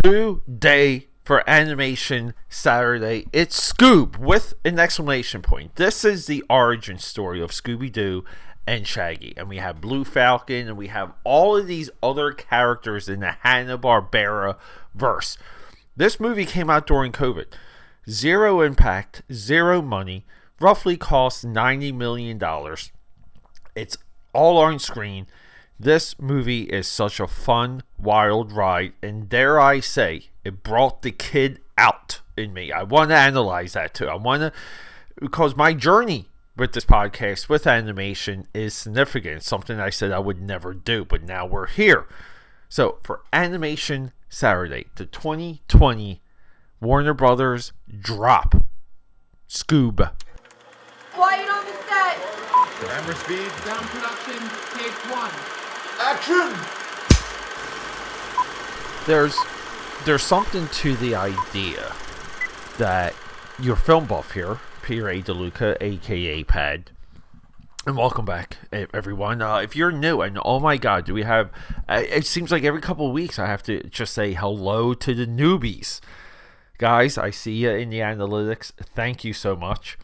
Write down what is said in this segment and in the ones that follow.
Today for Animation Saturday, it's SCOOB with an exclamation point. This is the origin story of Scooby-Doo and Shaggy. And we have Blue Falcon and we have all of these other characters in the Hanna-Barbera verse. This movie came out during COVID. Zero impact, zero money, roughly cost $90 million. It's all on screen. This movie is such a fun, wild ride, and dare I say, it brought the kid out in me. I want to analyze that too. Because my journey with this podcast, with animation, is significant. It's something I said I would never do, but now we're here. So, for Animation Saturday, the 2020 Warner Brothers drop, SCOOB. Quiet on the set. Camera speed. Sound production, take one. Action! There's something to the idea that your film buff here, Peter A. DeLuca, aka AKAPAD, and welcome back, everyone. If you're new, and oh my god, do we have? It seems like every couple of weeks I have to just say hello to the newbies, guys. I see you in the analytics. Thank you so much.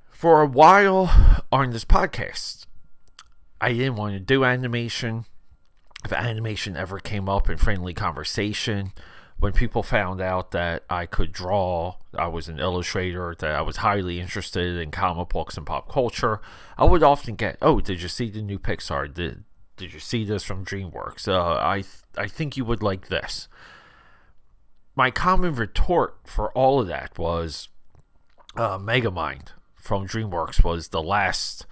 For a while on this podcast, I didn't want to do animation. If animation ever came up in friendly conversation, when people found out that I could draw, I was an illustrator, that I was highly interested in comic books and pop culture, I would often get, "Oh, did you see the new Pixar? Did you see this from DreamWorks? I think you would like this." My common retort for all of that was Megamind from DreamWorks was the last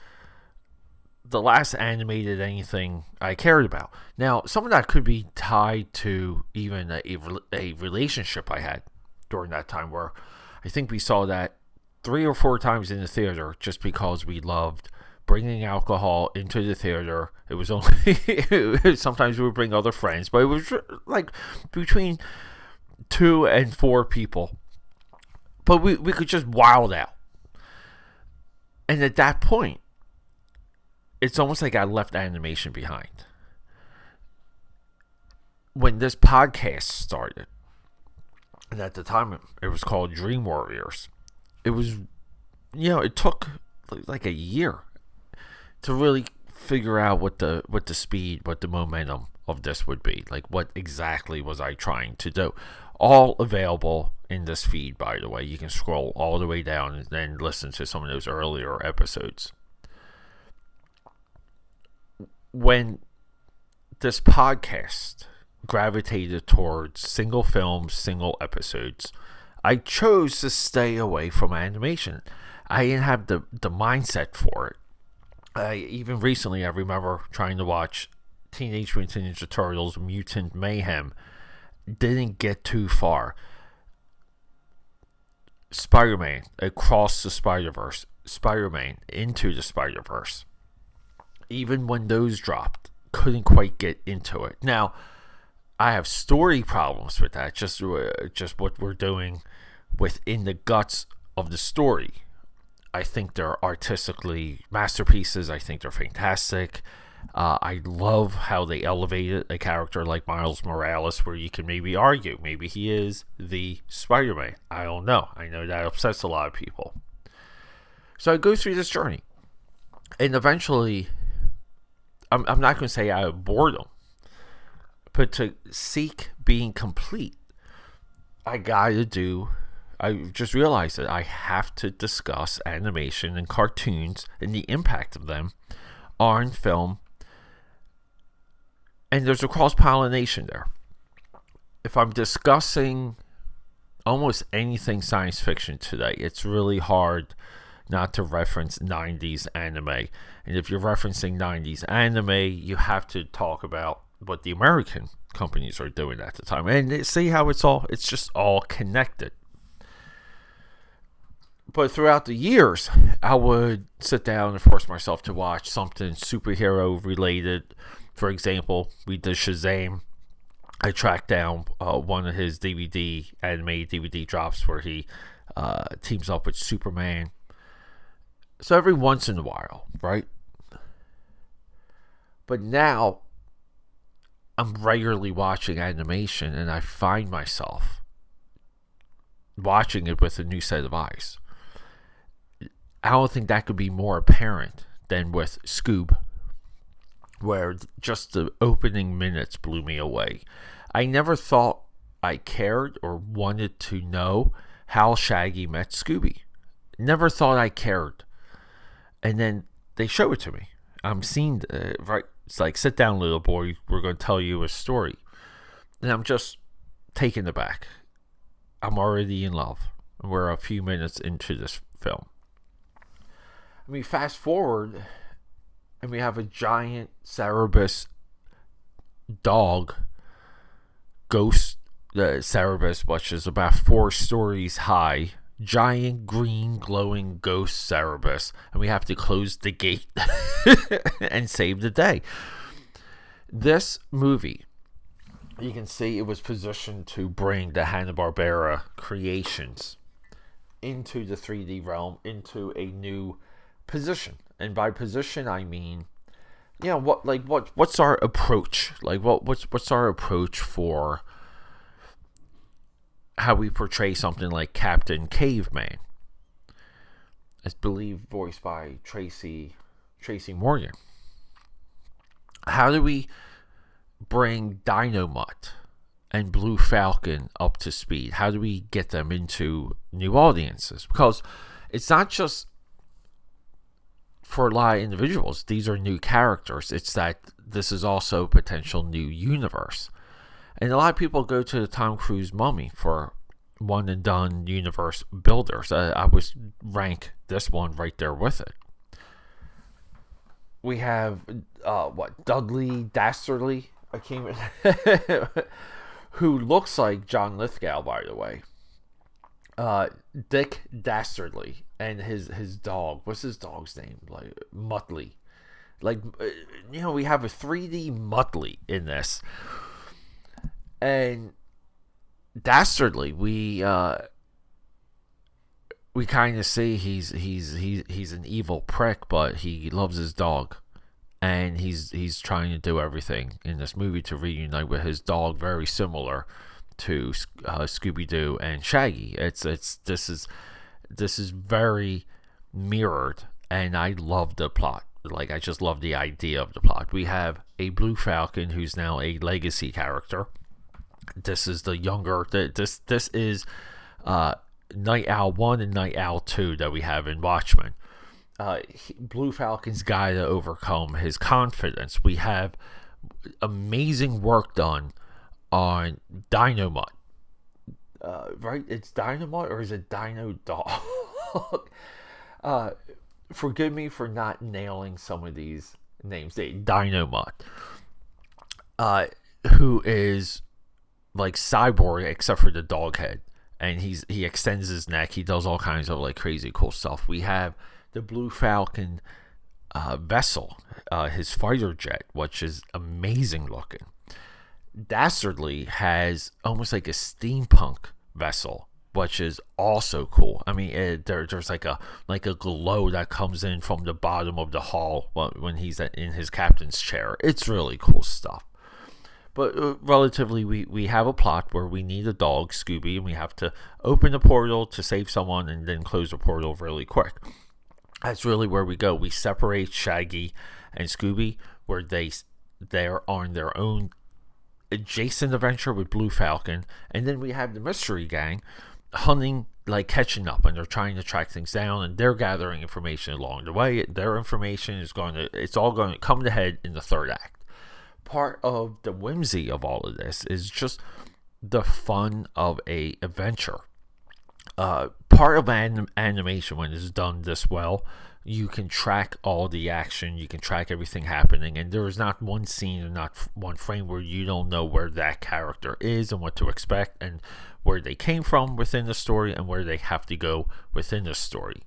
animated anything I cared about. Now, some of that could be tied to even a relationship I had during that time, where I think we saw that 3 or 4 times in the theater just because we loved bringing alcohol into the theater. It was only sometimes we would bring other friends, but it was like between 2 and 4 people. But we could just wild out. And at that point, it's almost like I left animation behind. When this podcast started, and at the time it was called Dream Warriors, it was, it took like a year to really figure out what the speed, what the momentum of this would be. Like, what exactly was I trying to do? All available in this feed, by the way. You can scroll all the way down and then listen to some of those earlier episodes. When this podcast gravitated towards single films, single episodes, I chose to stay away from animation. I didn't have the mindset for it. Even recently, I remember trying to watch Teenage Mutant Ninja Turtles Mutant Mayhem. Didn't get too far. Spider-Man Across the Spider-Verse, Spider-Man Into the Spider-Verse. Even when those dropped, couldn't quite get into it. Now, I have story problems with that. Just what we're doing within the guts of the story. I think they're artistically masterpieces. I think they're fantastic. I love how they elevated a character like Miles Morales, where you can maybe argue, maybe he is the Spider-Man. I don't know. I know that upsets a lot of people. So I go through this journey. And eventually, I'm not going to say out of boredom, but to seek being complete, I just realized that I have to discuss animation and cartoons and the impact of them on film. And there's a cross-pollination there. If I'm discussing almost anything science fiction today, it's really hard not to reference 90s anime. And if you're referencing 90s anime, you have to talk about what the American companies are doing at the time. And see how it's just all connected. But throughout the years, I would sit down and force myself to watch something superhero related. For example, we did Shazam. I tracked down one of his anime DVD drops where he teams up with Superman. So every once in a while, right? But now I'm regularly watching animation, and I find myself watching it with a new set of eyes. I don't think that could be more apparent than with SCOOB, where just the opening minutes blew me away. I never thought I cared or wanted to know how Shaggy met Scooby. Never thought I cared. And then they show it to me. I'm seeing, right? It's like, sit down, little boy. We're going to tell you a story. And I'm just taken aback. I'm already in love. We're a few minutes into this film. I mean, fast forward, and we have a giant Cerberus dog, ghost Cerberus, which is about 4 stories high. Giant green glowing ghost Cerberus, and we have to close the gate and save the day. This movie, you can see it was positioned to bring the Hanna-Barbera creations into the 3D realm, into a new position. And by position, I mean, what's our approach? Like, what's our approach for how we portray something like Captain Caveman? I believe voiced by Tracy Morgan. How do we bring Dynomutt and Blue Falcon up to speed? How do we get them into new audiences? Because it's not just for a lot of individuals. These are new characters. It's that this is also a potential new universe. And a lot of people go to the Tom Cruise Mummy for one and done universe builders. I would rank this one right there with it. We have Dudley Dastardly, who looks like John Lithgow, by the way. Dick Dastardly and his dog. What's his dog's name? Like Muttley. We have a 3D Muttley in this. And Dastardly, we kind of see he's an evil prick, but he loves his dog, and he's trying to do everything in this movie to reunite with his dog, very similar to Scooby-Doo and Shaggy. This is very mirrored, and I love the plot. Like, I just love the idea of the plot. We have a Blue Falcon who's now a legacy character. This is the younger. This is Night Owl 1 and Night Owl 2 that we have in Watchmen. Blue Falcon's got to overcome his confidence. We have amazing work done on Dynomutt. Right? It's Dynomutt, or is it Dino Dog? Forgive me for not nailing some of these names. Dynomutt, who is like Cyborg except for the dog head, and he extends his neck. He does all kinds of like crazy cool stuff. We have the Blue Falcon vessel, his fighter jet, which is amazing looking. Dastardly has almost like a steampunk vessel, which is also cool. I mean, there's like a glow that comes in from the bottom of the hull when he's in his captain's chair. It's really cool stuff. But relatively, we have a plot where we need a dog, Scooby, and we have to open the portal to save someone and then close the portal really quick. That's really where we go. We separate Shaggy and Scooby, where they're on their own adjacent adventure with Blue Falcon, and then we have the mystery gang hunting, like catching up, and they're trying to track things down, and they're gathering information along the way. Their information it's all going to come to head in the third act. Part of the whimsy of all of this is just the fun of a adventure. Part of animation, when it's done this well, you can track all the action, you can track everything happening, and there is not one scene and not one frame where you don't know where that character is and what to expect and where they came from within the story and where they have to go within the story.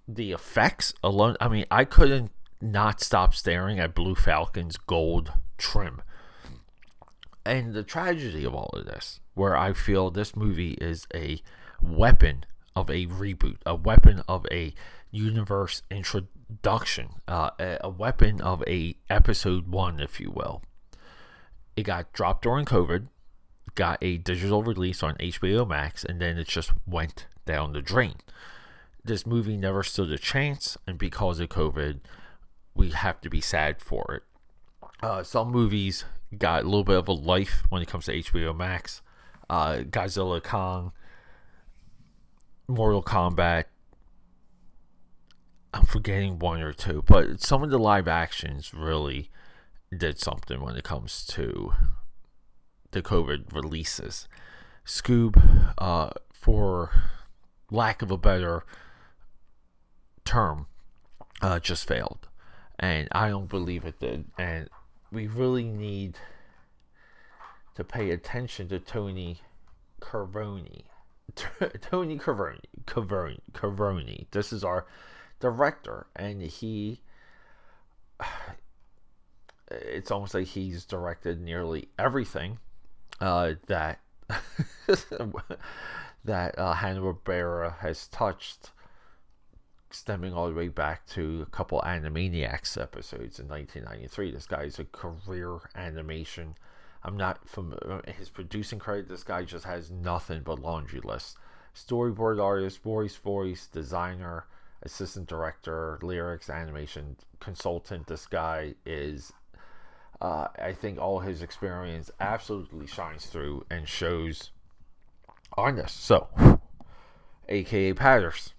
The effects alone, I mean, I couldn't not stop staring at Blue Falcon's gold trim. And the tragedy of all of this, where I feel this movie is a weapon of a reboot, a weapon of a universe introduction, a weapon of a episode 1, if you will, it got dropped during COVID, got a digital release on HBO Max, and then it just went down the drain. This movie never stood a chance, and because of COVID, we have to be sad for it. Some movies got a little bit of a life when it comes to HBO Max. Godzilla, Kong, Mortal Kombat. I'm forgetting one or two, but some of the live actions really did something when it comes to the COVID releases. SCOOB, for lack of a better term, just failed. And I don't believe it did. And we really need to pay attention to Tony Carvoni. Tony Carvoni. This is our director, and it's almost like he's directed nearly everything that Hanna-Barbera has touched, stemming all the way back to a couple Animaniacs episodes in 1993. This guy is a career animation. I'm not familiar with his producing credit. This guy just has nothing but laundry lists. Storyboard artist, voice, designer, assistant director, lyrics, animation consultant. This guy is, I think all his experience absolutely shines through and shows on this. So, AKAPADers,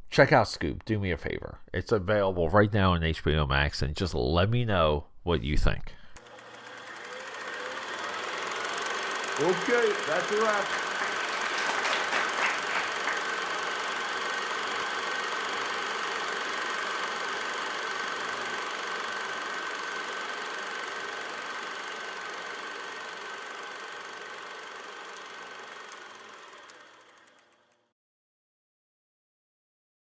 check out SCOOB. Do me a favor. It's available right now on HBO Max, and just let me know what you think. Okay, that's a wrap.